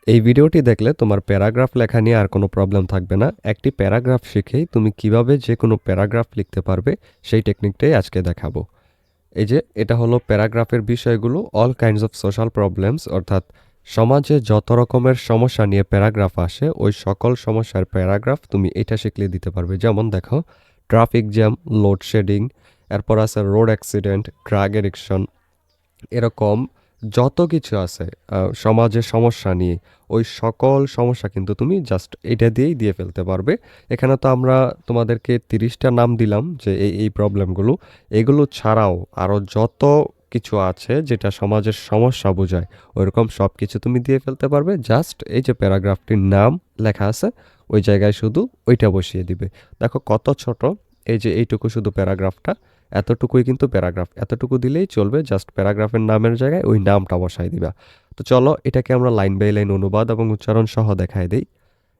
এই ভিডিওটি দেখলে তোমার প্যারাগ্রাফ লেখা নিয়ে আর কোনো প্রবলেম থাকবে না। একটি প্যারাগ্রাফ শিখেই তুমি কিভাবে যে কোনো প্যারাগ্রাফ লিখতে পারবে সেই টেকনিকটাই আজকে দেখাবো। এই যে এটা হলো প্যারাগ্রাফের বিষয়গুলো, all kinds of social problems, অর্থাৎ সমাজে যত রকমের সমস্যা নিয়ে প্যারাগ্রাফ আসে ওই সকল সমস্যার প্যারাগ্রাফ তুমি এটা শিখলে দিতে পারবে। যেমন দেখো, ট্রাফিক জ্যাম, লোডশেডিং, এরপর আছে রোড অ্যাক্সিডেন্ট, ড্রাগ এডিকশন, এরকম যত কিছু আছে সমাজের সমস্যা নিয়ে ওই সকল সমস্যা কিন্তু তুমি জাস্ট এটা দিয়েই দিয়ে ফেলতে পারবে। এখানে তো আমরা তোমাদেরকে 30টা নাম দিলাম যে এই প্রবলেমগুলো, এগুলো ছাড়াও আরও যত কিছু আছে যেটা সমাজের সমস্যা বোঝায় ওইরকম সব কিছু তুমি দিয়ে ফেলতে পারবে। জাস্ট এই যে প্যারাগ্রাফটির নাম লেখা আছে ওই জায়গায় শুধু ওইটা বসিয়ে দিবে। দেখো কত ছোট, এই যে এইটুকু শুধু প্যারাগ্রাফটা, এতটুকুই কিন্তু প্যারাগ্রাফ, এতটুকু দিলেই চলবে। জাস্ট প্যারাগ্রাফের নামের জায়গায় ওই নামটা বসাই দিবা। তো চলো এটাকে আমরা লাইন বাই লাইন অনুবাদ এবং উচ্চারণ সহ দেখাই দিই।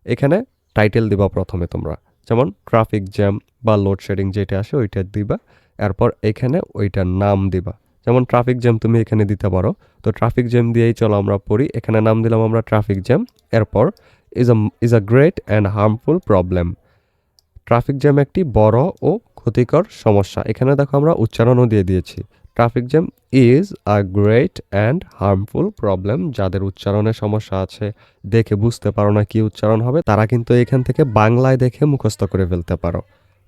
এখানে টাইটেল দিবা প্রথমে তোমরা, যেমন ট্রাফিক জ্যাম বা লোডশেডিং যেটা আসে ওইটা দিবা। এরপর এখানে ওইটার নাম দিবা, যেমন ট্রাফিক জ্যাম তুমি এখানে দিতে পারো। তো ট্রাফিক জ্যাম দিয়েই চলো আমরা পড়ি। এখানে নাম দিলাম আমরা ট্রাফিক জ্যাম। এরপর is a great and harmful problem. Traffic jam একটি বড় ও ক্ষতিকর সমস্যা। এখানে দেখো আমরা উচ্চারণও দিয়ে দিয়েছি। Traffic jam is a great and harmful problem. যাদের উচ্চারণের সমস্যা আছে, দেখে বুঝতে পারো না কি উচ্চারণ হবে, তারা কিন্তু এখান থেকে বাংলায় দেখে মুখস্থ করে ফেলতে পারো।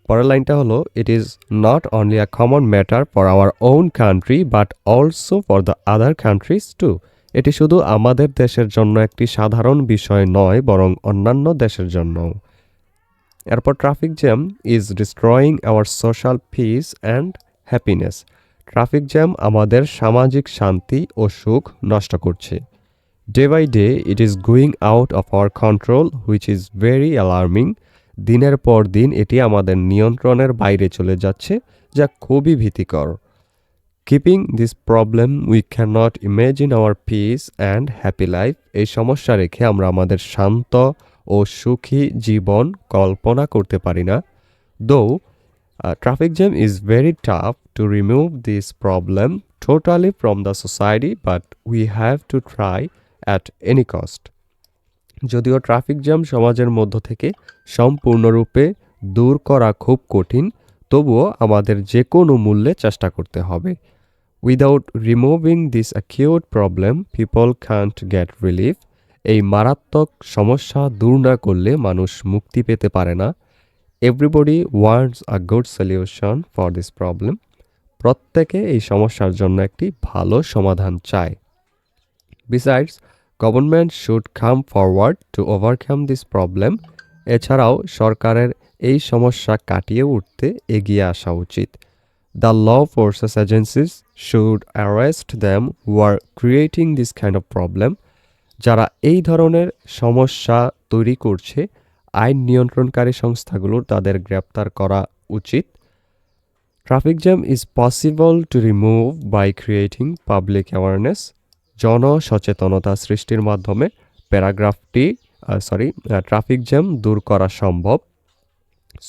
পরের লাইনটা হলো, it is not only a common matter for our own country but also for the other countries too. এটি শুধু আমাদের দেশের জন্য একটি সাধারণ বিষয় নয়, বরং অন্যান্য দেশের জন্যও। এরপর traffic jam is destroying our social peace and happiness. Traffic jam আমাদের সামাজিক শান্তি ও সুখ নষ্ট করছে। Day by day it is going out of our control which is very alarming. দিনের পর দিন এটি আমাদের নিয়ন্ত্রণের বাইরে চলে যাচ্ছে, যা খুবই ভীতিকর। Keeping this problem we can not imagine our peace and happy life. এই সমস্যা রেখে আমরা আমাদের শান্ত ও সুখী জীবন কল্পনা করতে পারি না। দো traffic jam is very tough to remove this problem totally from the society, but we have to try at any cost. যদিও ট্রাফিক জ্যাম সমাজের মধ্য থেকে সম্পূর্ণরূপে দূর করা খুব কঠিন, তবুও আমাদের যে কোনো মূল্যে চেষ্টা করতে হবে। Without removing this acute problem people can't gate relief. এই মারাত্মক সমস্যা দূর না করলে মানুষ মুক্তি পেতে পারে না। Everybody wants a good solution for this problem. প্রত্যেকে এই সমস্যার জন্য একটি ভালো সমাধান চায়। Besides, government should come forward to overcome this problem. এছাড়াও সরকারের এই সমস্যা কাটিয়ে উঠতে এগিয়ে আসা উচিত। The law forces agencies should arrest them who are creating this kind of problem. যারা এই ধরনের সমস্যা তৈরি করছে, আইন নিয়ন্ত্রণকারী সংস্থাগুলোর তাদের গ্রেপ্তার করা উচিত। Traffic jam is possible to remove by creating public awareness. জনসচেতনতা সৃষ্টির মাধ্যমে ট্রাফিক জ্যাম দূর করা সম্ভব।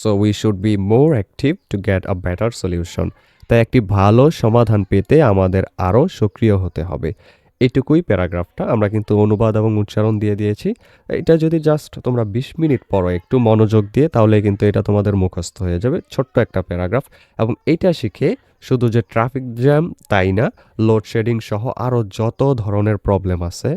So we should be more active to get a better solution. তাই একটি ভালো সমাধান পেতে আমাদের আরও সক্রিয় হতে হবে। এইটুকুই প্যারাগ্রাফটা, আমরা কিন্তু অনুবাদ এবং উচ্চারণ দিয়ে দিয়েছি। এটা যদি জাস্ট তোমরা 20 মিনিট পড়ো একটু মনোযোগ দিয়ে, তাহলে কিন্তু এটা তোমাদের মুখস্থ হয়ে যাবে। ছোট্ট একটা প্যারাগ্রাফ, এবং এইটা শিখে শুধু যে ট্রাফিক জ্যাম তাই না, লোডশেডিং সহ আরও যত ধরনের প্রবলেম আছে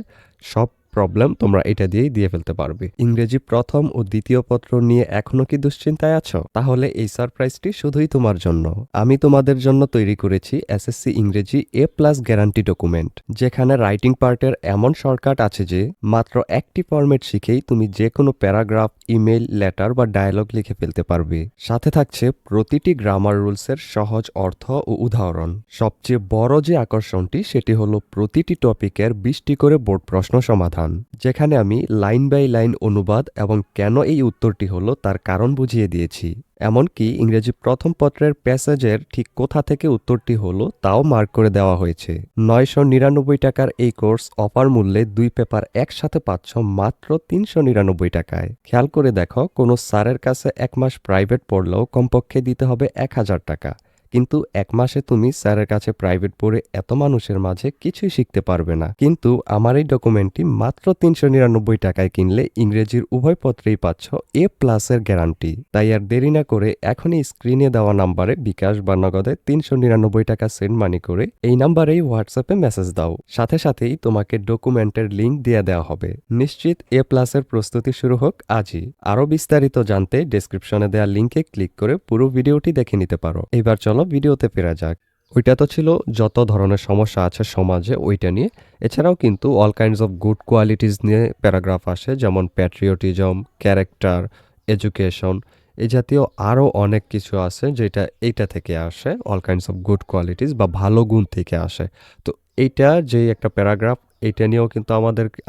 সব প্রবলেম তোমরা এটা দিয়েই দিয়ে ফেলতে পারবে। ইংরেজি প্রথম ও দ্বিতীয় পত্র নিয়ে এখনো কি দুশ্চিন্তায় আছো? তাহলে এই সারপ্রাইজটি শুধুই তোমার জন্য। আমি তোমাদের জন্য তৈরি করেছি এসএসসি ইংরেজি A+ গ্যারান্টি ডকুমেন্ট, যেখানে রাইটিং পার্টের এমন শর্টকাট আছে যে মাত্র একটি ফরম্যাট শিখেই তুমি যে কোনো প্যারাগ্রাফ, ইমেল, লেটার বা ডায়লগ লিখে ফেলতে পারবে। সাথে থাকছে প্রতিটি গ্রামার রুলসের সহজ অর্থ ও উদাহরণ। সবচেয়ে বড় যে আকর্ষণটি সেটি হলো প্রতিটি টপিকের 20টি করে বোর্ড প্রশ্ন সমাধান, যেখানে আমি লাইন বাই লাইন অনুবাদ এবং কেন এই উত্তরটি হলো তার কারণ বুঝিয়ে দিয়েছি। এমনকি ইংরেজি প্রথম পত্রের প্যাসেজের ঠিক কোথা থেকে উত্তরটি হলো তাও মার্ক করে দেওয়া হয়েছে। 999 টাকার এই কোর্স অফার মূল্যে 2 পেপার একসাথে পাচ্ছ মাত্র 399 টাকায়। খেয়াল করে দেখো, কোনো স্যারের কাছে 1 মাস প্রাইভেট পড়লেও কমপক্ষে দিতে হবে 1000 টাকা, কিন্তু 1 মাসে তুমি স্যারের কাছে প্রাইভেট পড়ে এত মানুষের মাঝে কিছুই শিখতে পারবে না। কিন্তু আমার এই ডকুমেন্টটি মাত্র ৩৯৯ টাকায় কিনলে ইংরেজির উভয় পত্রেই পাচ্ছ A+ এর গ্যারান্টি। তাই আর দেরি না করে এখনই স্ক্রিনে দেওয়া নাম্বারে বিকাশ বা নগদে ৩৯৯ টাকা সেন্ড মানি করে এই নাম্বারেই হোয়াটসঅ্যাপে মেসেজ দাও। সাথে সাথেই তোমাকে ডকুমেন্টের লিঙ্ক দিয়ে দেওয়া হবে। নিশ্চিত A+ এর প্রস্তুতি শুরু হোক আজই। আরও বিস্তারিত জানতে ডেসক্রিপশনে দেওয়া লিঙ্কে ক্লিক করে পুরো ভিডিওটি দেখে নিতে পারো। এবার চলো ভিডিওতে ফেরা যাক। ওইটা তো ছিল যত ধরনের সমস্যা আছে সমাজে ওইটা নিয়ে। এছাড়াও কিন্তু all kinds of good qualities নিয়ে প্যারাগ্রাফ আসে, যেমন প্যাট্রিয়টিজম, ক্যারেক্টার, এডুকেশন, এই জাতীয় আরও অনেক কিছু আছে যেটা এইটা থেকে আসে। All kinds of good qualities বা ভালো গুণ থেকে আসে। তো এইটা যেই একটা প্যারাগ্রাফ, এইটা নিয়েও কিন্তু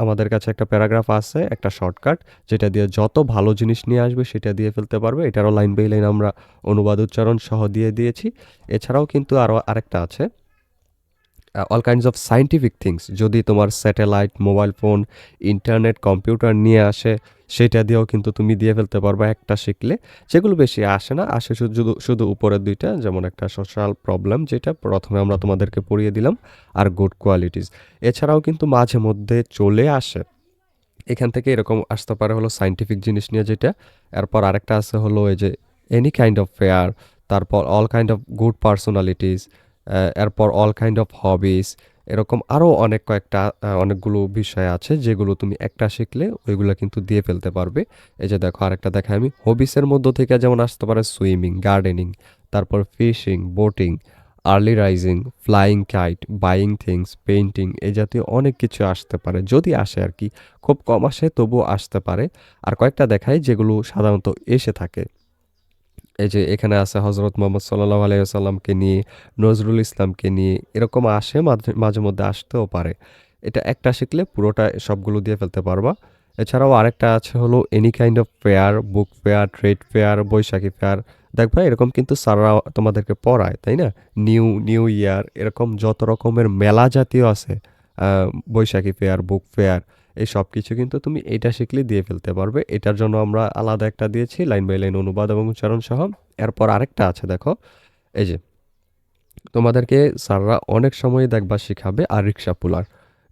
আমাদের কাছে একটা প্যারাগ্রাফ আছে, একটা শর্টকাট, যেটা দিয়ে যত ভালো জিনিস নিয়ে আসবে সেটা দিয়ে ফেলতে পারবে। এটারও লাইন বাই লাইন আমরা অনুবাদ উচ্চারণ সহ দিয়ে দিয়েছি। এছাড়াও কিন্তু আরও আরেকটা আছে, all kinds of scientific things. যদি তোমার satellite, mobile phone, internet, computer নিয়ে আসে, সেটা দিয়েও কিন্তু তুমি দিয়ে ফেলতে পারবে একটা শিখলে। যেগুলো বেশি আসে না, আসে শুধু উপরের দুইটা, যেমন একটা সোশ্যাল প্রবলেম যেটা প্রথমে আমরা তোমাদেরকে পড়িয়ে দিলাম, আর গুড কোয়ালিটিস। এছাড়াও কিন্তু মাঝে মধ্যে চলে আসে এখান থেকে এরকম আসতে পারে হলো সায়েন্টিফিক জিনিস নিয়ে যেটা। এরপর আরেকটা আছে হলো এই যে এনি কাইন্ড অফ ফেয়ার, তারপর all kind of good personalities, এরপর অল কাইন্ড অফ হবিস। এরকম আরও অনেকগুলো বিষয় আছে যেগুলো তুমি একটা শিখলে ওইগুলো কিন্তু দিয়ে ফেলতে পারবে। এই যে দেখো আরেকটা দেখাই আমি। হবিসের মধ্য থেকে যেমন আসতে পারে সুইমিং, গার্ডেনিং, তারপর fishing, boating, early rising, flying kite, buying things, painting, এই জাতীয় অনেক কিছু আসতে পারে, যদি আসে আর কি। খুব কম আসে, তবুও আসতে পারে। আর কয়েকটা দেখাই যেগুলো সাধারণত এসে থাকে। এই যে এখানে আছে হজরত মোহাম্মদ সাল্লাল্লাহু আলাইহি ওয়াসাল্লামকে নিয়ে, নজরুল ইসলামকে নিয়ে, এরকম আসে, মাঝে মাঝে মধ্যে আসতেও পারে। এটা একটা শিখলে পুরোটা সবগুলো দিয়ে ফেলতে পারবা। এছাড়াও আরেকটা আছে হলো any kind of fair, book fair, trade fair, Baishakhi fair. দেখবা এরকম কিন্তু স্যাররা তোমাদেরকে পড়ায়, তাই না? নিউ নিউ ইয়ার, এরকম যত রকমের মেলা জাতীয় আছে, বৈশাখী ফেয়ার, বুক ফেয়ার, এই সব কিছু কিন্তু তুমি এটা শিখলে দিয়ে ফেলতে পারবে। এটার জন্য আমরা আলাদা একটা দিয়েছি লাইন বাই লাইন অনুবাদ এবং উচ্চারণ সহ। এরপর আরেকটা আছে দেখো, এই যে তোমাদেরকে স্যাররা অনেক সময় দেখবা শিখাবে আর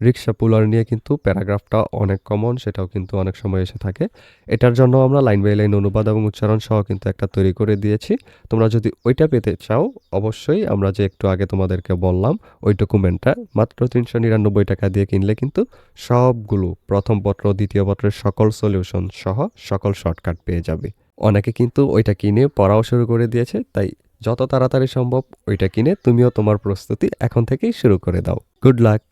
রিক্সা পুলার নিয়ে কিন্তু প্যারাগ্রাফটা অনেক কমন, সেটাও কিন্তু অনেক সময় এসে থাকে। এটার জন্য আমরা লাইন বাই লাইন অনুবাদ এবং উচ্চারণ সহ কিন্তু একটা তৈরি করে দিয়েছি। তোমরা যদি ওইটা পেতে চাও, অবশ্যই আমরা যে একটু আগে তোমাদেরকে বললাম ওই ডকুমেন্টটা মাত্র ৩৯৯ টাকা দিয়ে কিনলে কিন্তু সবগুলো প্রথম পত্র, দ্বিতীয় পত্রের সকল সলিউশন সহ সকল শর্টকাট পেয়ে যাবে। অনেকে কিন্তু ওইটা কিনে পড়াও শুরু করে দিয়েছে, তাই যত তাড়াতাড়ি সম্ভব ওইটা কিনে তুমিও তোমার প্রস্তুতি এখন থেকেই শুরু করে দাও। Good luck!